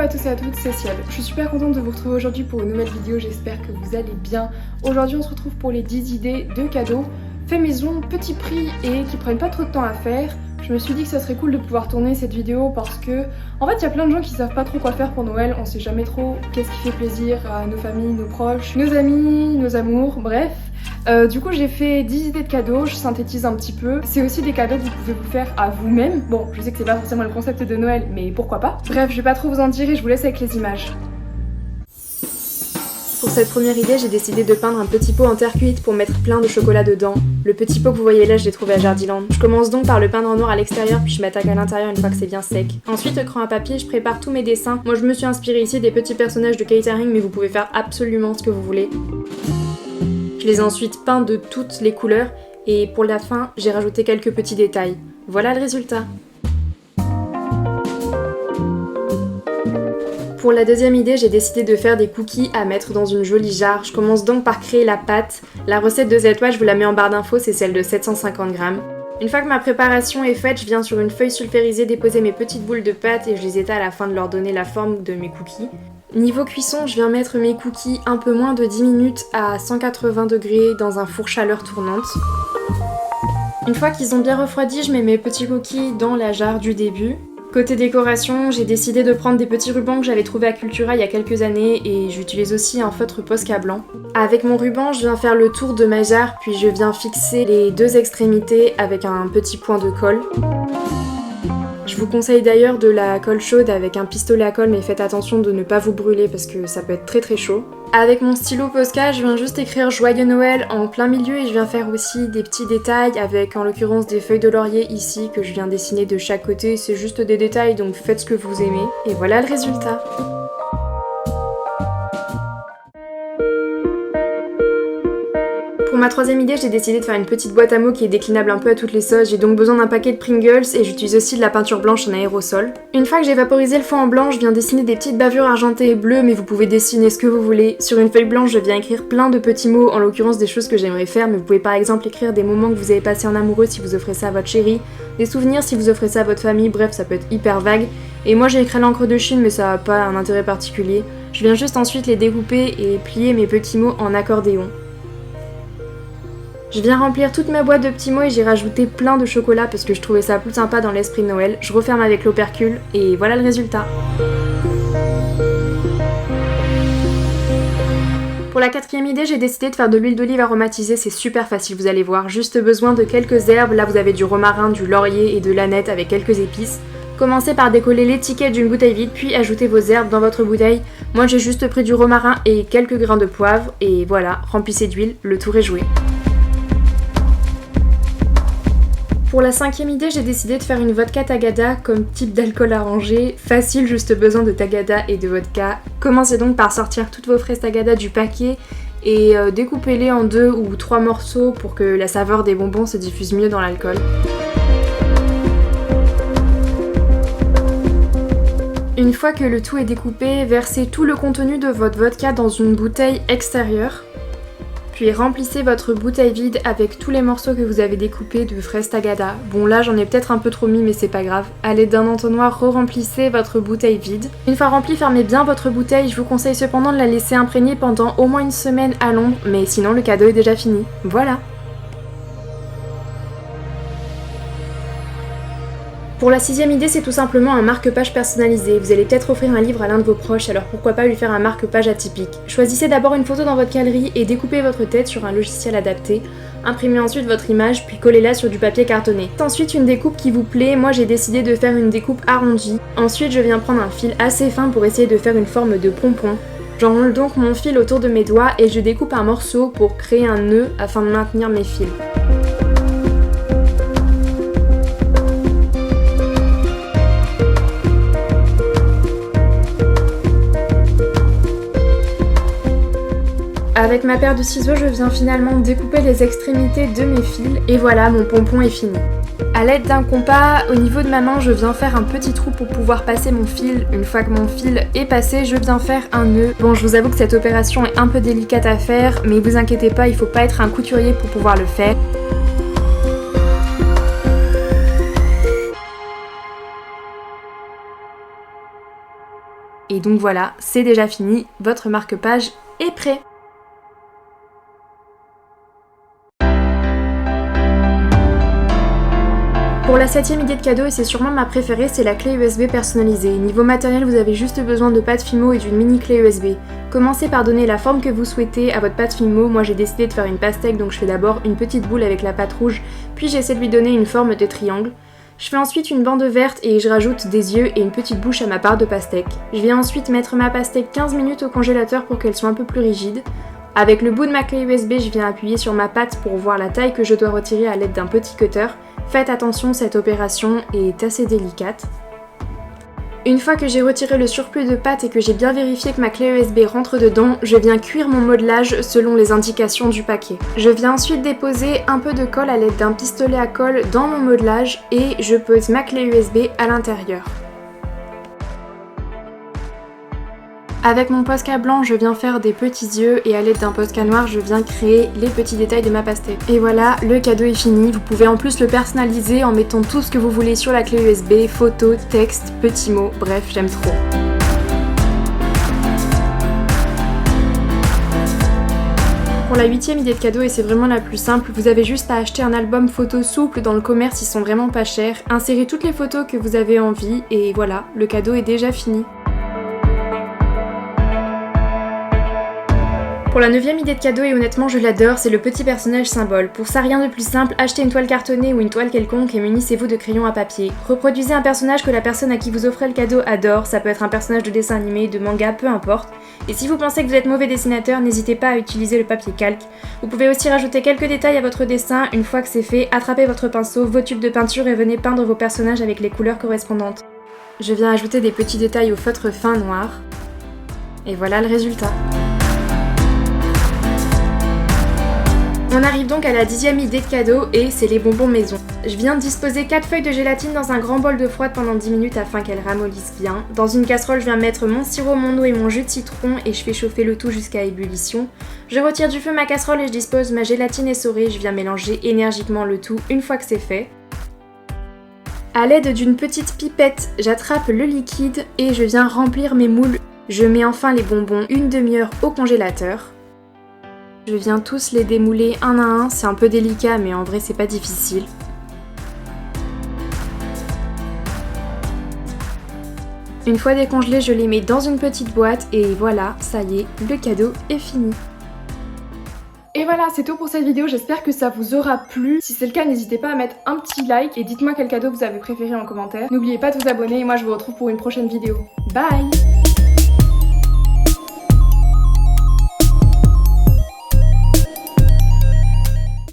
à tous et à toutes, c'est Ciel. Je suis super contente de vous retrouver aujourd'hui pour une nouvelle vidéo, j'espère que vous allez bien. Aujourd'hui on se retrouve pour les 10 idées de cadeaux fait maison, petit prix et qui prennent pas trop de temps à faire. Je me suis dit que ça serait cool de pouvoir tourner cette vidéo parce que en fait il y a plein de gens qui savent pas trop quoi faire pour Noël, on sait jamais trop qu'est-ce qui fait plaisir à nos familles, nos proches, nos amis, nos amours, bref. Du coup j'ai fait 10 idées de cadeaux, je synthétise un petit peu. C'est aussi des cadeaux que vous pouvez vous faire à vous-même. Bon, je sais que c'est pas forcément le concept de Noël, mais pourquoi pas. Bref, je vais pas trop vous en dire et je vous laisse avec les images. Pour cette première idée, j'ai décidé de peindre un petit pot en terre cuite pour mettre plein de chocolat dedans. Le petit pot que vous voyez là, je l'ai trouvé à Jardiland. Je commence donc par le peindre en noir à l'extérieur, puis je m'attaque à l'intérieur une fois que c'est bien sec. Ensuite, au crayon à papier, je prépare tous mes dessins. Moi, je me suis inspirée ici des petits personnages de catering, mais vous pouvez faire absolument ce que vous voulez. Je les ai ensuite peints de toutes les couleurs, et pour la fin, j'ai rajouté quelques petits détails. Voilà le résultat. Pour la deuxième idée, j'ai décidé de faire des cookies à mettre dans une jolie jarre. Je commence donc par créer la pâte. La recette de cette pâte, je vous la mets en barre d'infos, c'est celle de 750 g. Une fois que ma préparation est faite, je viens sur une feuille sulfurisée déposer mes petites boules de pâte et je les étale afin de leur donner la forme de mes cookies. Niveau cuisson, je viens mettre mes cookies un peu moins de 10 minutes à 180 degrés dans un four chaleur tournante. Une fois qu'ils ont bien refroidi, je mets mes petits cookies dans la jarre du début. Côté décoration, j'ai décidé de prendre des petits rubans que j'avais trouvés à Cultura il y a quelques années et j'utilise aussi un feutre Posca blanc. Avec mon ruban, je viens faire le tour de ma jarre puis je viens fixer les deux extrémités avec un petit point de colle. Je vous conseille d'ailleurs de la colle chaude avec un pistolet à colle, mais faites attention de ne pas vous brûler parce que ça peut être très très chaud. Avec mon stylo Posca, je viens juste écrire Joyeux Noël en plein milieu et je viens faire aussi des petits détails avec en l'occurrence des feuilles de laurier ici que je viens dessiner de chaque côté. C'est juste des détails donc faites ce que vous aimez. Et voilà le résultat. Pour ma troisième idée, j'ai décidé de faire une petite boîte à mots qui est déclinable un peu à toutes les sauces. J'ai donc besoin d'un paquet de Pringles et j'utilise aussi de la peinture blanche en aérosol. Une fois que j'ai vaporisé le fond en blanc, je viens dessiner des petites bavures argentées et bleues, mais vous pouvez dessiner ce que vous voulez. Sur une feuille blanche, je viens écrire plein de petits mots, en l'occurrence des choses que j'aimerais faire, mais vous pouvez par exemple écrire des moments que vous avez passés en amoureux si vous offrez ça à votre chérie, des souvenirs si vous offrez ça à votre famille, bref, ça peut être hyper vague. Et moi j'ai écrit à l'encre de Chine, mais ça n'a pas un intérêt particulier. Je viens juste ensuite les découper et plier mes petits mots en accordéon. Je viens remplir toute ma boîte de petits mots et j'ai rajouté plein de chocolat parce que je trouvais ça plus sympa dans l'esprit de Noël. Je referme avec l'opercule et voilà le résultat. Pour la quatrième idée, j'ai décidé de faire de l'huile d'olive aromatisée, c'est super facile, vous allez voir. Juste besoin de quelques herbes, là vous avez du romarin, du laurier et de l'aneth avec quelques épices. Commencez par décoller l'étiquette d'une bouteille vide, puis ajoutez vos herbes dans votre bouteille. Moi j'ai juste pris du romarin et quelques grains de poivre et voilà, remplissez d'huile, le tour est joué. Pour la cinquième idée, j'ai décidé de faire une vodka tagada comme type d'alcool arrangé. Facile, juste besoin de tagada et de vodka. Commencez donc par sortir toutes vos fraises tagada du paquet et découpez-les en 2 ou 3 morceaux pour que la saveur des bonbons se diffuse mieux dans l'alcool. Une fois que le tout est découpé, versez tout le contenu de votre vodka dans une bouteille extérieure. Puis remplissez votre bouteille vide avec tous les morceaux que vous avez découpés de fraises tagada. Bon là j'en ai peut-être un peu trop mis mais c'est pas grave. À l'aide d'un entonnoir, re-remplissez votre bouteille vide. Une fois remplie, fermez bien votre bouteille. Je vous conseille cependant de la laisser imprégner pendant au moins une semaine à l'ombre, mais sinon le cadeau est déjà fini. Voilà. Pour la sixième idée, c'est tout simplement un marque-page personnalisé. Vous allez peut-être offrir un livre à l'un de vos proches, alors pourquoi pas lui faire un marque-page atypique. Choisissez d'abord une photo dans votre galerie et découpez votre tête sur un logiciel adapté. Imprimez ensuite votre image, puis collez-la sur du papier cartonné. Ensuite, une découpe qui vous plaît. Moi, j'ai décidé de faire une découpe arrondie. Ensuite, je viens prendre un fil assez fin pour essayer de faire une forme de pompon. J'enroule donc mon fil autour de mes doigts et je découpe un morceau pour créer un nœud afin de maintenir mes fils. Avec ma paire de ciseaux, je viens finalement découper les extrémités de mes fils et voilà, mon pompon est fini. A l'aide d'un compas, au niveau de ma main, je viens faire un petit trou pour pouvoir passer mon fil. Une fois que mon fil est passé, je viens faire un nœud. Bon, je vous avoue que cette opération est un peu délicate à faire, mais vous inquiétez pas, il faut pas être un couturier pour pouvoir le faire. Et donc voilà, c'est déjà fini, votre marque-page est prêt. Pour la 7ème idée de cadeau, et c'est sûrement ma préférée, c'est la clé USB personnalisée. Niveau matériel, vous avez juste besoin de pâte Fimo et d'une mini clé USB. Commencez par donner la forme que vous souhaitez à votre pâte Fimo. Moi j'ai décidé de faire une pastèque, donc je fais d'abord une petite boule avec la pâte rouge, puis j'essaie de lui donner une forme de triangle. Je fais ensuite une bande verte et je rajoute des yeux et une petite bouche à ma part de pastèque. Je viens ensuite mettre ma pastèque 15 minutes au congélateur pour qu'elle soit un peu plus rigide. Avec le bout de ma clé USB, je viens appuyer sur ma pâte pour voir la taille que je dois retirer à l'aide d'un petit cutter. Faites attention, cette opération est assez délicate. Une fois que j'ai retiré le surplus de pâte et que j'ai bien vérifié que ma clé USB rentre dedans, je viens cuire mon modelage selon les indications du paquet. Je viens ensuite déposer un peu de colle à l'aide d'un pistolet à colle dans mon modelage et je pose ma clé USB à l'intérieur. Avec mon Posca blanc, je viens faire des petits yeux et à l'aide d'un Posca noir, je viens créer les petits détails de ma pastèque. Et voilà, le cadeau est fini. Vous pouvez en plus le personnaliser en mettant tout ce que vous voulez sur la clé USB, photos, textes, petits mots, bref, j'aime trop. Pour la 8ème idée de cadeau, et c'est vraiment la plus simple, vous avez juste à acheter un album photo souple dans le commerce, ils sont vraiment pas chers. Insérez toutes les photos que vous avez envie et voilà, le cadeau est déjà fini. Pour la 9ème idée de cadeau, et honnêtement je l'adore, c'est le petit personnage symbole. Pour ça, rien de plus simple, achetez une toile cartonnée ou une toile quelconque et munissez-vous de crayons à papier. Reproduisez un personnage que la personne à qui vous offrez le cadeau adore, ça peut être un personnage de dessin animé, de manga, peu importe. Et si vous pensez que vous êtes mauvais dessinateur, n'hésitez pas à utiliser le papier calque. Vous pouvez aussi rajouter quelques détails à votre dessin. Une fois que c'est fait, attrapez votre pinceau, vos tubes de peinture et venez peindre vos personnages avec les couleurs correspondantes. Je viens ajouter des petits détails au feutre fin noir. Et voilà le résultat. On arrive donc à la 10ème idée de cadeau et c'est les bonbons maison. Je viens de disposer 4 feuilles de gélatine dans un grand bol d'eau froide pendant 10 minutes afin qu'elles ramollissent bien. Dans une casserole, je viens mettre mon sirop, mon eau et mon jus de citron et je fais chauffer le tout jusqu'à ébullition. Je retire du feu ma casserole et je dispose ma gélatine essorée. Je viens mélanger énergiquement le tout une fois que c'est fait. A l'aide d'une petite pipette, j'attrape le liquide et je viens remplir mes moules. Je mets enfin les bonbons une demi-heure au congélateur. Je viens tous les démouler un à un, c'est un peu délicat mais en vrai c'est pas difficile. Une fois décongelés, je les mets dans une petite boîte et voilà, ça y est, le cadeau est fini. Et voilà, c'est tout pour cette vidéo, j'espère que ça vous aura plu. Si c'est le cas, n'hésitez pas à mettre un petit like et dites-moi quel cadeau vous avez préféré en commentaire. N'oubliez pas de vous abonner et moi je vous retrouve pour une prochaine vidéo. Bye!